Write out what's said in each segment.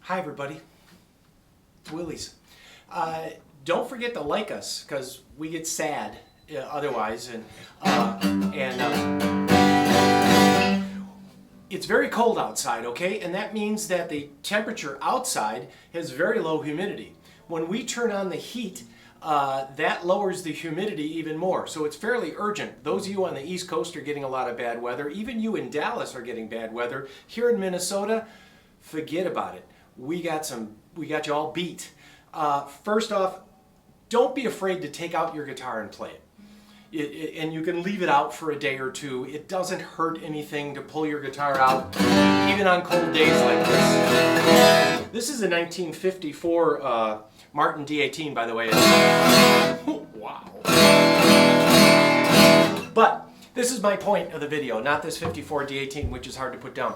Hi everybody, it's Willie's. Don't forget to like us because we get sad otherwise, and it's very cold outside, okay? And that means that the temperature outside has very low humidity. When we turn on the heat, that lowers the humidity even more. So it's fairly urgent. Those of you on the East Coast are getting a lot of bad weather. Even you in Dallas are getting bad weather. Here in Minnesota, forget about it. We got you all beat. First off, don't be afraid to take out your guitar and play it. And you can leave it out for a day or two. It doesn't hurt anything to pull your guitar out, even on cold days like this. This is a 1954 Martin D18, by the way. Wow. But this is my point of the video, not this 54 D18, which is hard to put down.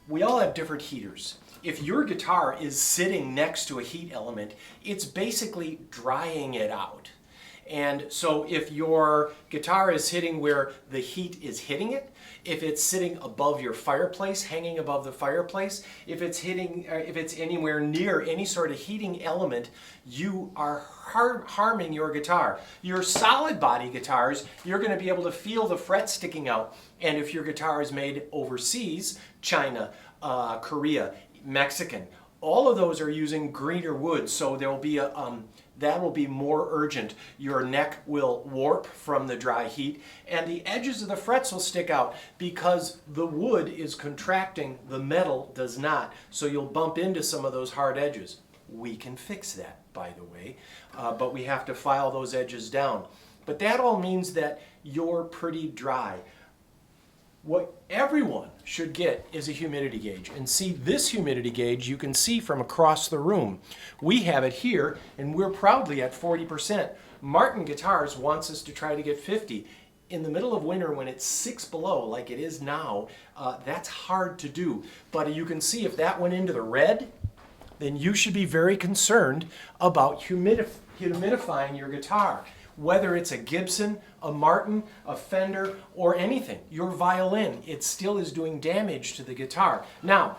We all have different heaters. If your guitar is sitting next to a heat element, it's basically drying it out. And so if your guitar is hitting where the heat is hitting it, if it's sitting above your fireplace, hanging above the fireplace, if it's anywhere near any sort of heating element, you are harming your guitar. Your solid body guitars, you're going to be able to feel the frets sticking out. And if your guitar is made overseas, China, Korea, Mexican, all of those are using greener wood, so there will be that will be more urgent. Your neck will warp from the dry heat, and the edges of the frets will stick out because the wood is contracting, the metal does not. So you'll bump into some of those hard edges. We can fix that, by the way, but we have to file those edges down. But that all means that you're pretty dry. What everyone should get is a humidity gauge. And see, this humidity gauge you can see from across the room. We have it here, and we're proudly at 40%. Martin Guitars wants us to try to get 50. In the middle of winter when it's 6 below, like it is now, that's hard to do. But you can see if that went into the red, then you should be very concerned about humidifying your guitar. Whether it's a Gibson, a Martin, a Fender, or anything, your violin, it still is doing damage to the guitar. Now,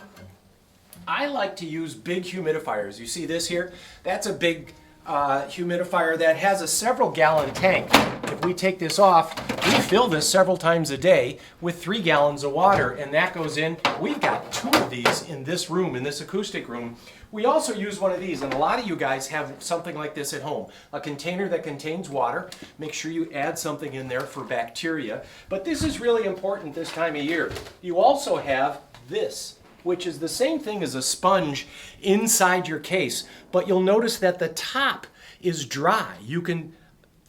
I like to use big humidifiers. You see this here? That's a big humidifier that has a several gallon tank. If we take this off, we fill this several times a day with 3 gallons of water, and that goes in. We've got 2 of these in this room, in this acoustic room. We also use one of these, and a lot of you guys have something like this at home. A container that contains water. Make sure you add something in there for bacteria. But this is really important this time of year. You also have this, which is the same thing as a sponge inside your case, but you'll notice that the top is dry. You can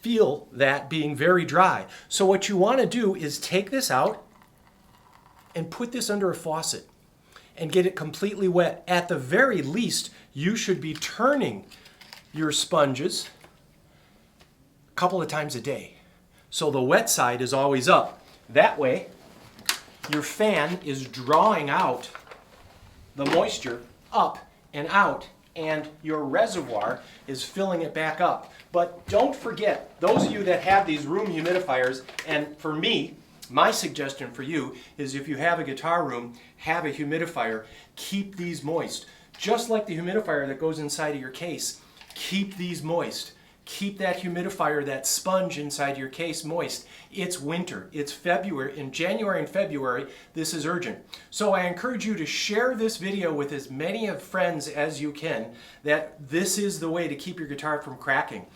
feel that being very dry. So what you want to do is take this out and put this under a faucet and get it completely wet. At the very least, you should be turning your sponges a couple of times a day. So the wet side is always up. That way, your fan is drawing out the moisture up and out, and your reservoir is filling it back up. But don't forget, those of you that have these room humidifiers, and for me, my suggestion for you is if you have a guitar room, have a humidifier, keep these moist. Just like the humidifier that goes inside of your case, keep these moist. Keep that humidifier, that sponge inside your case moist. It's winter. It's February. In January and February, this is urgent. So I encourage you to share this video with as many of friends as you can, that this is the way to keep your guitar from cracking.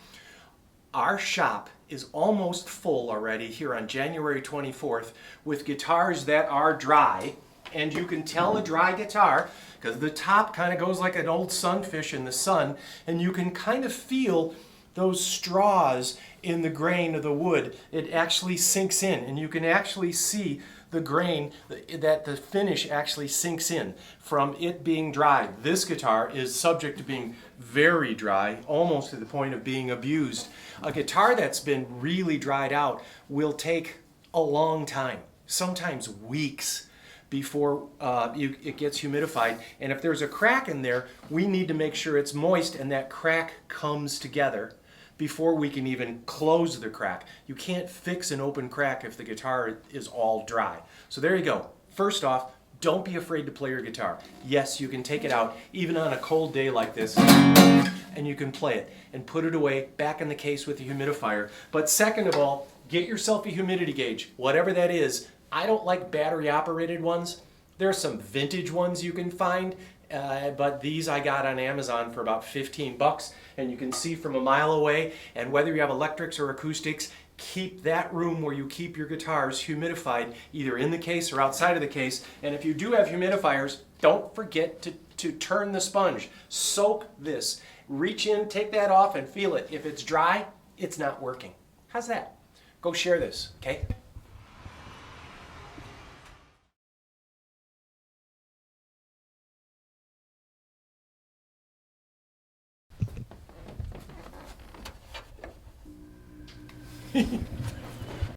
Our shop is almost full already here on January 24th with guitars that are dry. And you can tell a dry guitar because the top kind of goes like an old sunfish in the sun, and you can kind of feel those straws in the grain of the wood. It actually sinks in, and you can actually see the grain, that the finish actually sinks in from it being dry. This guitar is subject to being very dry, almost to the point of being abused. A guitar that's been really dried out will take a long time, sometimes weeks, before it gets humidified. And if there's a crack in there, we need to make sure it's moist and that crack comes together before we can even close the crack. You can't fix an open crack if the guitar is all dry. So there you go. First off, Don't be afraid to play your guitar. Yes, you can take it out even on a cold day like this, and you can play it and put it away back in the case with the humidifier. But second of all, get yourself a humidity gauge, whatever that is. I don't like battery operated ones. There are some vintage ones you can find, but these I got on Amazon for about 15 bucks, and you can see from a mile away. And whether you have electrics or acoustics, keep that room where you keep your guitars humidified, either in the case or outside of the case. And if you do have humidifiers, don't forget to turn the sponge. Soak this. Reach in, take that off, and feel it. If it's dry, it's not working. How's that? Go share this, okay?